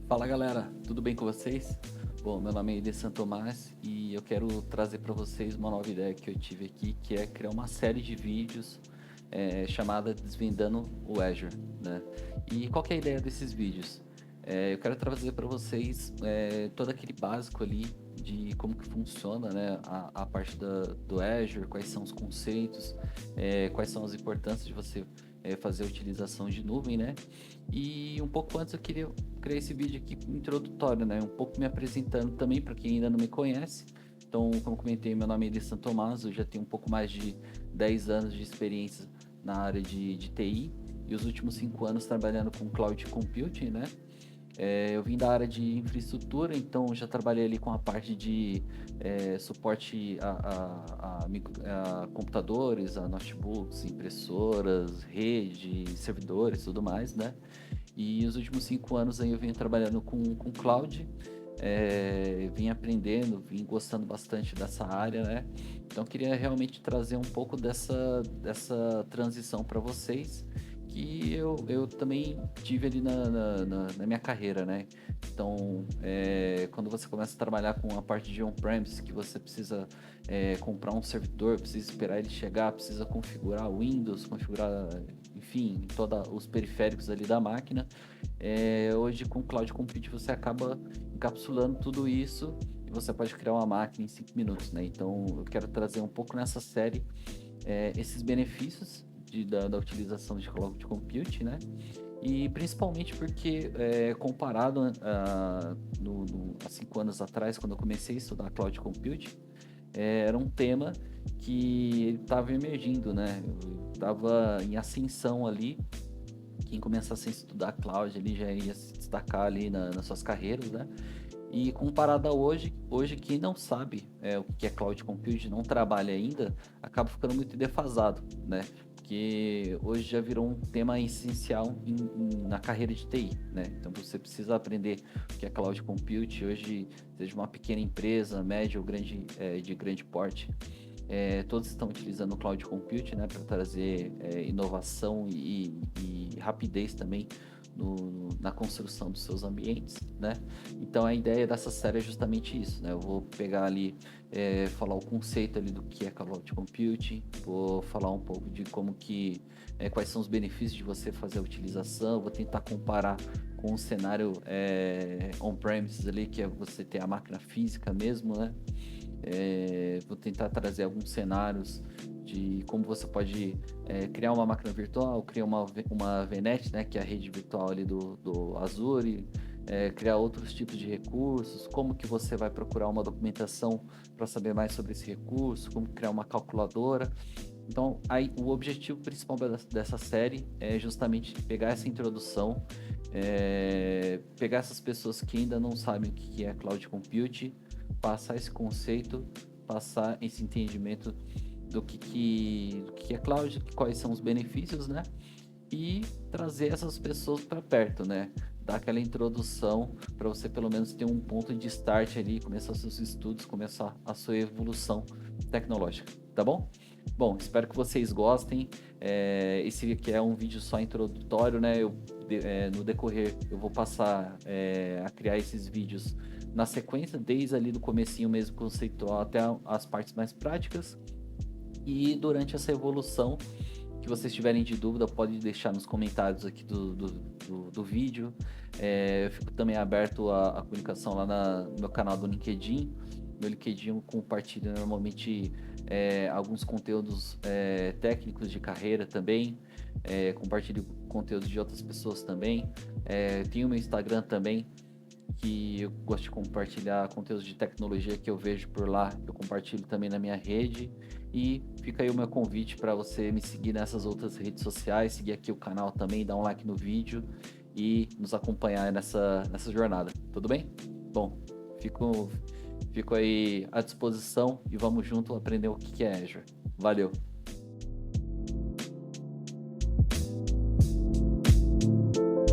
Fala galera, tudo bem com vocês? Bom, meu nome é Elias Santomás e eu quero trazer para vocês uma nova ideia que eu tive aqui, que é criar uma série de vídeos chamada Desvendando o Azure, né? E qual que é a ideia desses vídeos? Eu quero trazer para vocês todo aquele básico ali de como que funciona, né, a parte do Azure, quais são os conceitos, quais são as importâncias de você fazer a utilização de nuvem, né? E um pouco antes eu queria criar esse vídeo aqui introdutório, né? Um pouco me apresentando também para quem ainda não me conhece. Então, como comentei, meu nome é Elias Santomás, eu já tenho um pouco mais de 10 anos de experiência na área de TI e os últimos 5 anos trabalhando com Cloud Computing, né? Eu vim da área de infraestrutura, então já trabalhei ali com a parte de suporte a computadores, a notebooks, impressoras, rede, servidores, tudo mais, né? E os últimos 5 anos aí eu venho trabalhando com cloud, vim aprendendo, vim gostando bastante dessa área, né? Então queria realmente trazer um pouco dessa transição para vocês, que eu também tive ali na minha carreira, né? Então, quando você começa a trabalhar com a parte de on-premise, que você precisa comprar um servidor, precisa esperar ele chegar, precisa configurar o Windows, configurar, enfim, todos os periféricos ali da máquina. Hoje com Cloud Computing você acaba encapsulando tudo isso e você pode criar uma máquina em 5 minutos, né? Então eu quero trazer um pouco nessa série esses benefícios da utilização de Cloud Computing, né? E principalmente porque, comparado há 5 anos atrás, quando eu comecei a estudar Cloud Computing, era um tema que estava emergindo, né? Estava em ascensão ali. Quem começasse a estudar cloud ali já ia se destacar ali nas suas carreiras, né? E comparado a hoje quem não sabe o que é cloud computing, não trabalha ainda, acaba ficando muito defasado, né? Porque hoje já virou um tema essencial na carreira de TI, né? Então você precisa aprender o que é cloud computing hoje, seja uma pequena empresa, média ou grande, de grande porte. Todos estão utilizando o cloud computing, né, para trazer inovação e rapidez também na construção dos seus ambientes, né? Então a ideia dessa série é justamente isso, né? Eu vou pegar ali, falar o conceito ali do que é cloud computing, vou falar um pouco de como que, quais são os benefícios de você fazer a utilização, vou tentar comparar com o cenário on-premises ali, que é você ter a máquina física mesmo, né? Vou tentar trazer alguns cenários de como você pode criar uma máquina virtual, criar uma VNet, né, que é a rede virtual ali do Azure, criar outros tipos de recursos, como que você vai procurar uma documentação para saber mais sobre esse recurso, como criar uma calculadora. Então, aí, o objetivo principal dessa série é justamente pegar essa introdução, pegar essas pessoas que ainda não sabem o que é Cloud Computing, passar esse conceito, passar esse entendimento do que é cloud, quais são os benefícios, né? E trazer essas pessoas para perto, né? Dar aquela introdução para você pelo menos ter um ponto de start ali, começar seus estudos, começar a sua evolução tecnológica, tá bom? Bom, espero que vocês gostem. Esse aqui é um vídeo só introdutório, né? No decorrer eu vou passar a criar esses vídeos na sequência, desde ali do comecinho mesmo conceitual até as partes mais práticas. E durante essa evolução, que vocês tiverem de dúvida, pode deixar nos comentários aqui do vídeo. Eu fico também aberto à comunicação lá no meu canal do LinkedIn. No LinkedIn eu compartilho normalmente alguns conteúdos técnicos de carreira também. Compartilho conteúdos de outras pessoas também. Tenho o meu Instagram também, que eu gosto de compartilhar conteúdos de tecnologia que eu vejo por lá, eu compartilho também na minha rede. E fica aí o meu convite para você me seguir nessas outras redes sociais, seguir aqui o canal também, dar um like no vídeo e nos acompanhar nessa jornada, tudo bem? Bom, fico aí à disposição e vamos junto aprender o que é Azure. Valeu!